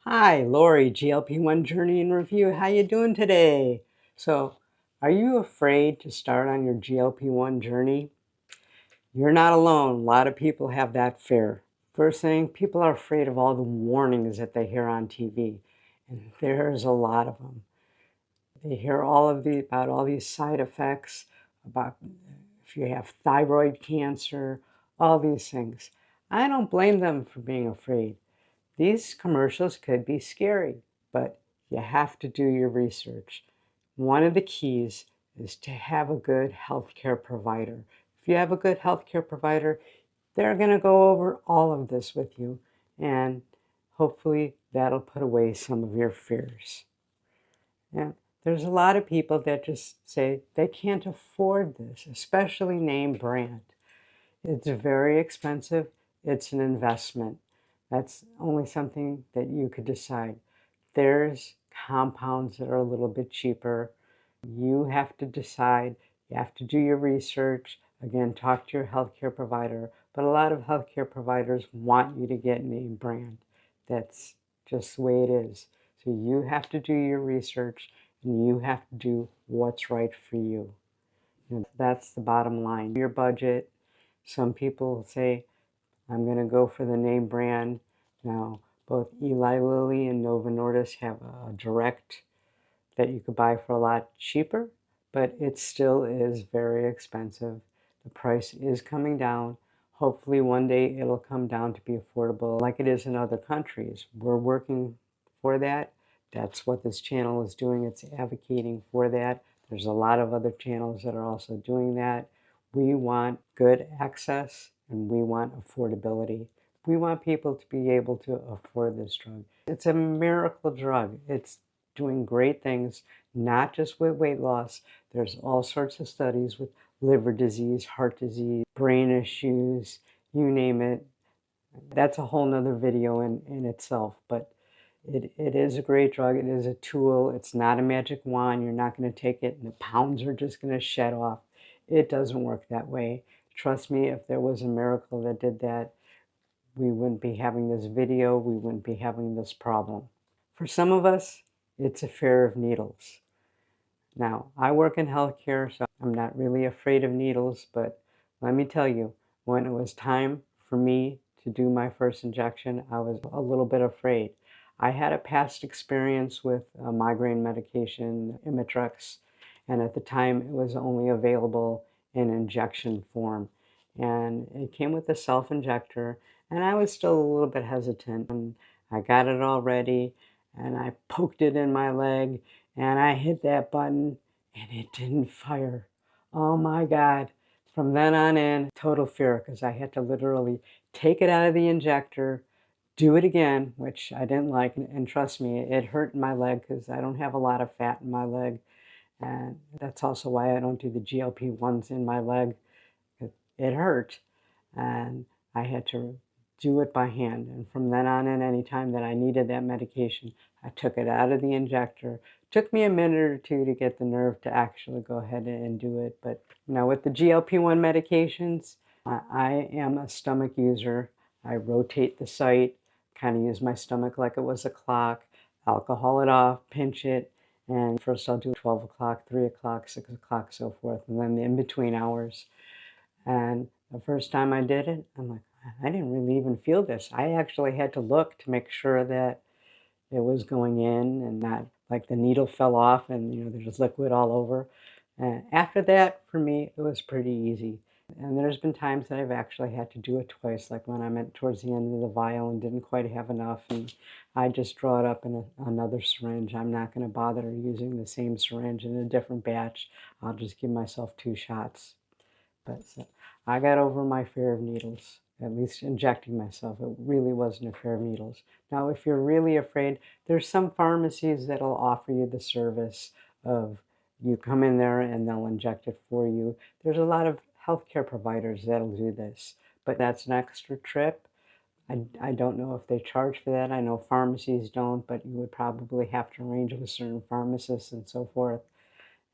Hi, Lori, GLP-1 Journey in Review. How you doing today? So, are you afraid to start on your GLP-1 journey? You're not alone. A lot of people have that fear. First thing, people are afraid of all the warnings that they hear on TV, and there's a lot of them. They hear about all these side effects, about if you have thyroid cancer, all these things. I don't blame them for being afraid. These commercials could be scary, but you have to do your research. One of the keys is to have a good healthcare provider. If you have a good healthcare provider, they're going to go over all of this with you, and hopefully that'll put away some of your fears. And there's a lot of people that just say they can't afford this, especially name brand. It's very expensive. It's an investment. That's only something that you could decide. There's compounds that are a little bit cheaper. You have to decide. You have to do your research. Again, talk to your healthcare provider. But a lot of healthcare providers want you to get name brand. That's just the way it is. So you have to do your research and you have to do what's right for you. And that's the bottom line. Your budget. Some people say, I'm going to go for the name brand. Now, both Eli Lilly and Novo Nordisk have a direct that you could buy for a lot cheaper, but it still is very expensive. The price is coming down. Hopefully one day it'll come down to be affordable like it is in other countries. We're working for that. That's what this channel is doing. It's advocating for that. There's a lot of other channels that are also doing that. We want good access and we want affordability. We want people to be able to afford this drug. It's a miracle drug. It's doing great things, not just with weight loss. There's all sorts of studies with liver disease, heart disease, brain issues, you name it. That's a whole nother video in itself, but it is a great drug. It is a tool. It's not a magic wand. You're not going to take it and the pounds are just going to shed off. It doesn't work that way. Trust me, if there was a miracle that did that, we wouldn't be having this video. We wouldn't be having this problem. For some of us, it's a fear of needles. Now, I work in healthcare, so I'm not really afraid of needles, but let me tell you, when it was time for me to do my first injection, I was a little bit afraid. I had a past experience with a migraine medication, Imitrex, and at the time it was only available in injection form. And it came with a self-injector, and I was still a little bit hesitant. And I got it all ready, and I poked it in my leg, and I hit that button, and it didn't fire. Oh my God. From then on in, total fear, because I had to literally take it out of the injector, do it again, which I didn't like, and trust me, it hurt my leg because I don't have a lot of fat in my leg, and that's also why I don't do the GLP-1s in my leg. It hurt, and I had to do it by hand. And from then on in, any time that I needed that medication, I took it out of the injector. It took me a minute or two to get the nerve to actually go ahead and do it. But now with the GLP-1 medications, I am a stomach user. I rotate the site, kind of use my stomach like it was a clock, alcohol it off, pinch it, and first I'll do 12 o'clock, 3 o'clock, 6 o'clock, so forth, and then the in-between hours. And the first time I did it, I'm like, I didn't really even feel this. I actually had to look to make sure that it was going in and not like the needle fell off and there's liquid all over. After that, for me, it was pretty easy. And there's been times that I've actually had to do it twice, like when I'm at towards the end of the vial and didn't quite have enough, and I just draw it up in another syringe. I'm not going to bother using the same syringe in a different batch. I'll just give myself 2 shots. But I got over my fear of needles, at least injecting myself. It really wasn't a fear of needles. Now, if you're really afraid, there's some pharmacies that'll offer you the service of you come in there and they'll inject it for you. There's a lot of healthcare providers that'll do this, but that's an extra trip. I don't know if they charge for that. I know pharmacies don't, but you would probably have to arrange with certain pharmacists and so forth.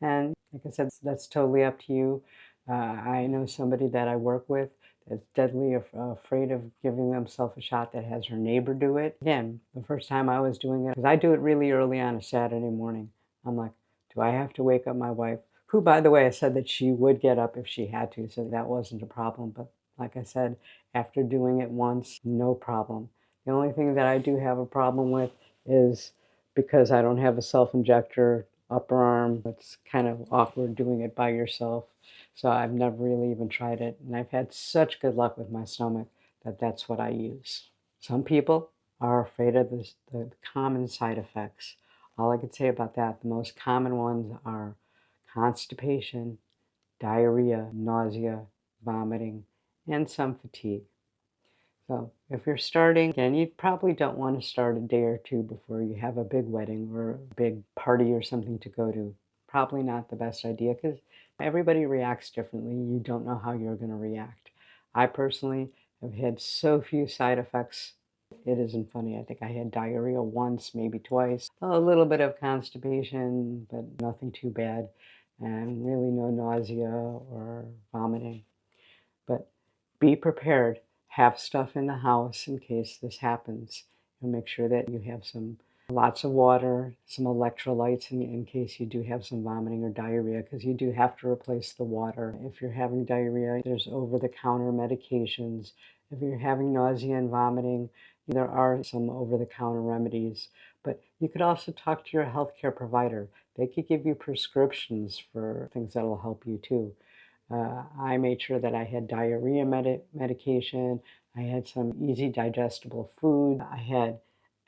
And like I said, that's totally up to you. I know somebody that I work with that's deadly afraid of giving themselves a shot that has her neighbor do it. Again, the first time I was doing it, because I do it really early on a Saturday morning. I'm like, do I have to wake up my wife? Who, by the way, I said that she would get up if she had to, so that wasn't a problem. But like I said, after doing it once, no problem. The only thing that I do have a problem with is because I don't have a self-injector upper arm. It's kind of awkward doing it by yourself. So I've never really even tried it. And I've had such good luck with my stomach that that's what I use. Some people are afraid of the common side effects. All I could say about that, the most common ones are constipation, diarrhea, nausea, vomiting, and some fatigue. So if you're starting, again, you probably don't want to start a day or two before you have a big wedding or a big party or something to go to. Probably not the best idea because everybody reacts differently. You don't know how you're going to react. I personally have had so few side effects. It isn't funny. I think I had diarrhea once, maybe twice, a little bit of constipation, but nothing too bad, and really no nausea or vomiting. But be prepared. Have stuff in the house in case this happens. And make sure that you have lots of water, some electrolytes in case you do have some vomiting or diarrhea, because you do have to replace the water. If you're having diarrhea, there's over-the-counter medications. If you're having nausea and vomiting, there are some over-the-counter remedies. But you could also talk to your healthcare provider. They could give you prescriptions for things that will help you too. I made sure that I had diarrhea medication. I had some easy digestible food. I had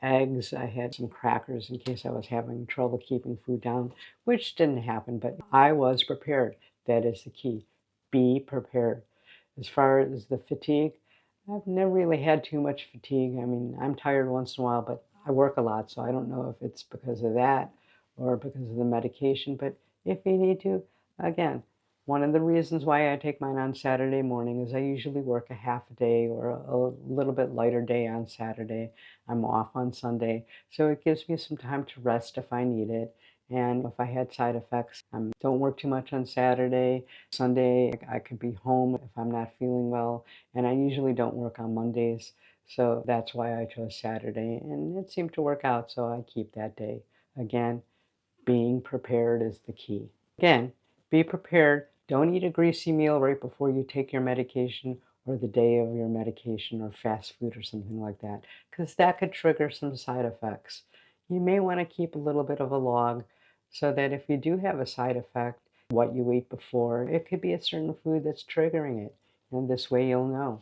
eggs. I had some crackers in case I was having trouble keeping food down, which didn't happen, but I was prepared. That is the key. Be prepared. As far as the fatigue, I've never really had too much fatigue. I mean, I'm tired once in a while, but I work a lot, so I don't know if it's because of that or because of the medication. But if you need to, again, one of the reasons why I take mine on Saturday morning is I usually work a half a day or a little bit lighter day on Saturday. I'm off on Sunday, so it gives me some time to rest if I need it. And if I had side effects, don't work too much on Saturday. Sunday, I could be home if I'm not feeling well, and I usually don't work on Mondays. So that's why I chose Saturday, and it seemed to work out, so I keep that day. Again, being prepared is the key. Again, be prepared. Don't eat a greasy meal right before you take your medication or the day of your medication or fast food or something like that, because that could trigger some side effects. You may want to keep a little bit of a log so that if you do have a side effect, what you ate before, it could be a certain food that's triggering it. And this way you'll know,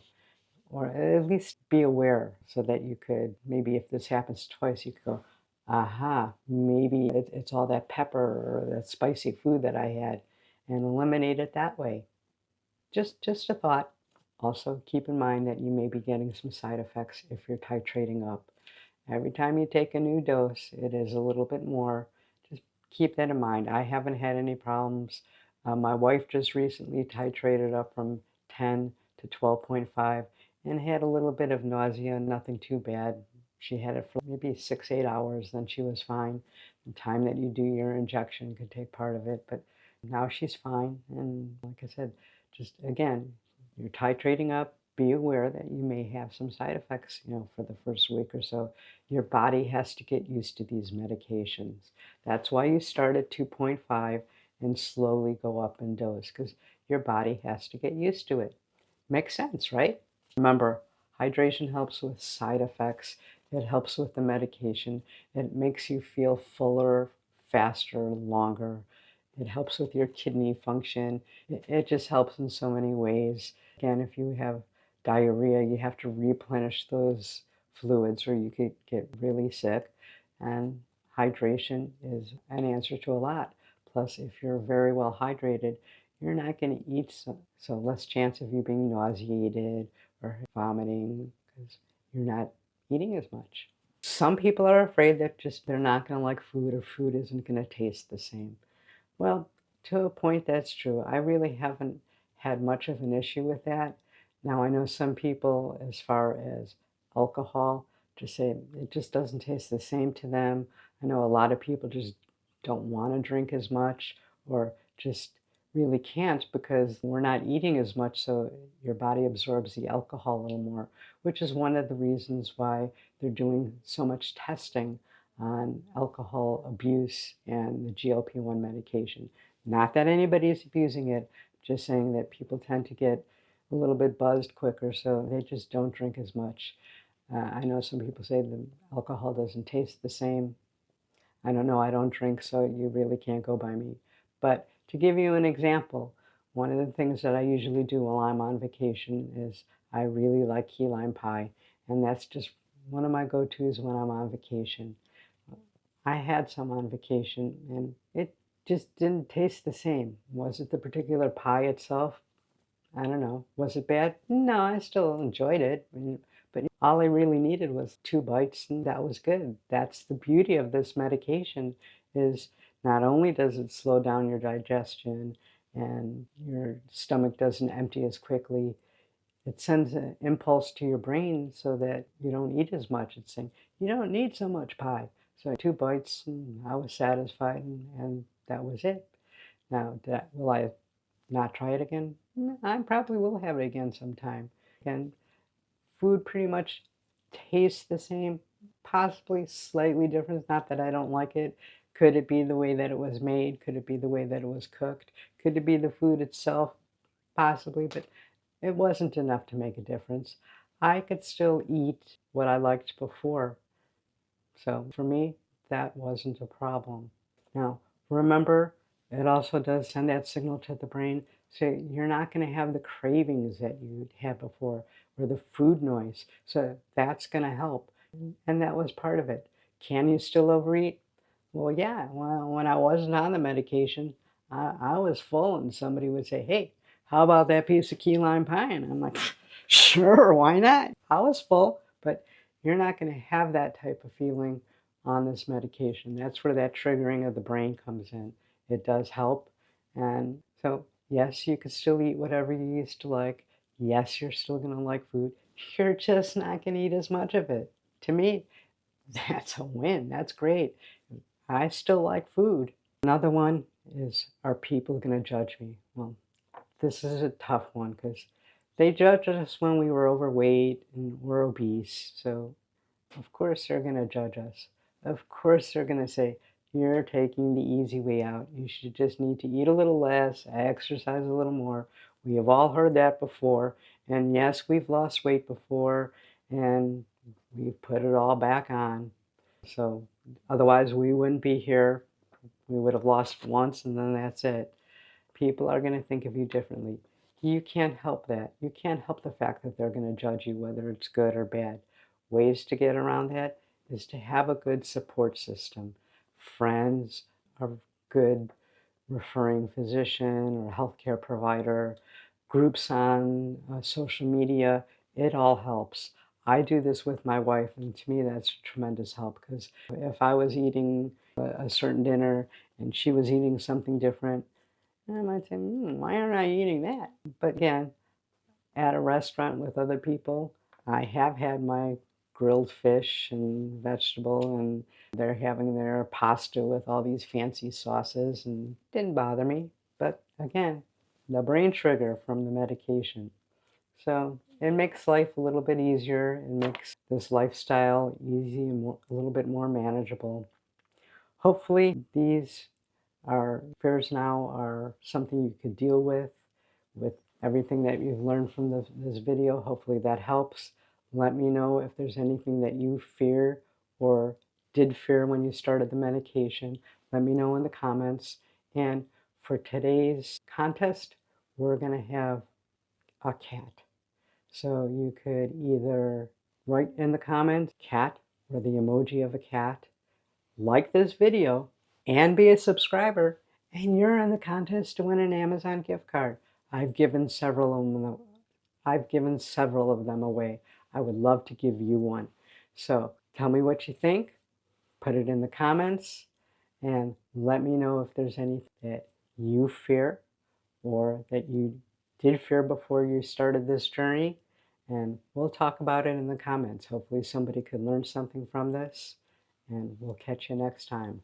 or at least be aware so that you could, maybe if this happens twice, you could go, aha, maybe it's all that pepper or that spicy food that I had, and eliminate it that way. Just a thought. Also, keep in mind that you may be getting some side effects if you're titrating up. Every time you take a new dose, it is a little bit more. Just keep that in mind. I haven't had any problems. My wife just recently titrated up from 10 to 12.5 and had a little bit of nausea, nothing too bad. She had it for maybe 6, 8 hours, then she was fine. The time that you do your injection could take part of it, but now she's fine. And like I said, just again, you're titrating up. Be aware that you may have some side effects, for the first week or so. Your body has to get used to these medications. That's why you start at 2.5 and slowly go up in dose, because your body has to get used to it. Makes sense, right? Remember, hydration helps with side effects. It helps with the medication. It makes you feel fuller, faster, longer. It helps with your kidney function. It just helps in so many ways. Again, if you have diarrhea, you have to replenish those fluids or you could get really sick. And hydration is an answer to a lot. Plus, if you're very well hydrated, you're not going to eat so less chance of you being nauseated or vomiting because you're not eating as much. Some people are afraid that just they're not going to like food or food isn't going to taste the same. Well, to a point, that's true. I really haven't had much of an issue with that. Now, I know some people, as far as alcohol, to say it just doesn't taste the same to them. I know a lot of people just don't want to drink as much, or just really can't because we're not eating as much, so your body absorbs the alcohol a little more, which is one of the reasons why they're doing so much testing on alcohol abuse and the GLP-1 medication. Not that anybody is abusing it, just saying that people tend to get a little bit buzzed quicker, so they just don't drink as much. I know some people say the alcohol doesn't taste the same. I don't know, I don't drink, so you really can't go by me. But to give you an example, one of the things that I usually do while I'm on vacation is I really like key lime pie, and that's just one of my go-tos when I'm on vacation. I had some on vacation, and it just didn't taste the same. Was it the particular pie itself? I don't know. Was it bad? No, I still enjoyed it. But all I really needed was 2 bites, and that was good. That's the beauty of this medication, is not only does it slow down your digestion and your stomach doesn't empty as quickly, it sends an impulse to your brain so that you don't eat as much. It's saying, you don't need so much pie. So 2 bites, and I was satisfied, and that was it. Now, will I not try it again? I probably will have it again sometime. And food pretty much tastes the same, possibly slightly different. Not that I don't like it. Could it be the way that it was made? Could it be the way that it was cooked? Could it be the food itself? Possibly, but it wasn't enough to make a difference. I could still eat what I liked before. So for me, that wasn't a problem. Now, remember, it also does send that signal to the brain. So you're not going to have the cravings that you had before, or the food noise. So that's going to help. And that was part of it. Can you still overeat? Well, yeah. Well, when I wasn't on the medication, I was full, and somebody would say, hey, how about that piece of key lime pie? And I'm like, sure, why not? I was full, but you're not going to have that type of feeling on this medication. That's where that triggering of the brain comes in. It does help. And so, yes, you can still eat whatever you used to like. Yes, you're still going to like food. You're just not going to eat as much of it. To me, that's a win. That's great. I still like food. Another one is, are people going to judge me? Well, this is a tough one because they judged us when we were overweight and we're obese. So of course they're going to judge us. Of course they're going to say, you're taking the easy way out. You should just need to eat a little less, exercise a little more. We have all heard that before. And yes, we've lost weight before, and we've put it all back on. So otherwise we wouldn't be here. We would have lost once, and then that's it. People are going to think of you differently. You can't help that. You can't help the fact that they're going to judge you, whether it's good or bad. Ways to get around that is to have a good support system. Friends, a good referring physician or healthcare provider, groups on social media, it all helps. I do this with my wife, and to me that's a tremendous help, because if I was eating a certain dinner and she was eating something different, I might say, why aren't I eating that? But again, at a restaurant with other people, I have had my grilled fish and vegetable, and they're having their pasta with all these fancy sauces, and it didn't bother me. But again, the brain trigger from the medication. So it makes life a little bit easier. It makes this lifestyle easy and a little bit more manageable. Hopefully these fears now are something you could deal with everything that you've learned from this video. Hopefully that helps. Let me know if there's anything that you fear or did fear when you started the medication. Let me know in the comments. And for today's contest, we're going to have a cat. So you could either write in the comments cat or the emoji of a cat, like this video, and be a subscriber, and you're in the contest to win an Amazon gift card. I've given several of them away. I would love to give you one. So tell me what you think, put it in the comments, and let me know if there's anything that you fear or that you did fear before you started this journey. And we'll talk about it in the comments. Hopefully somebody could learn something from this, and we'll catch you next time.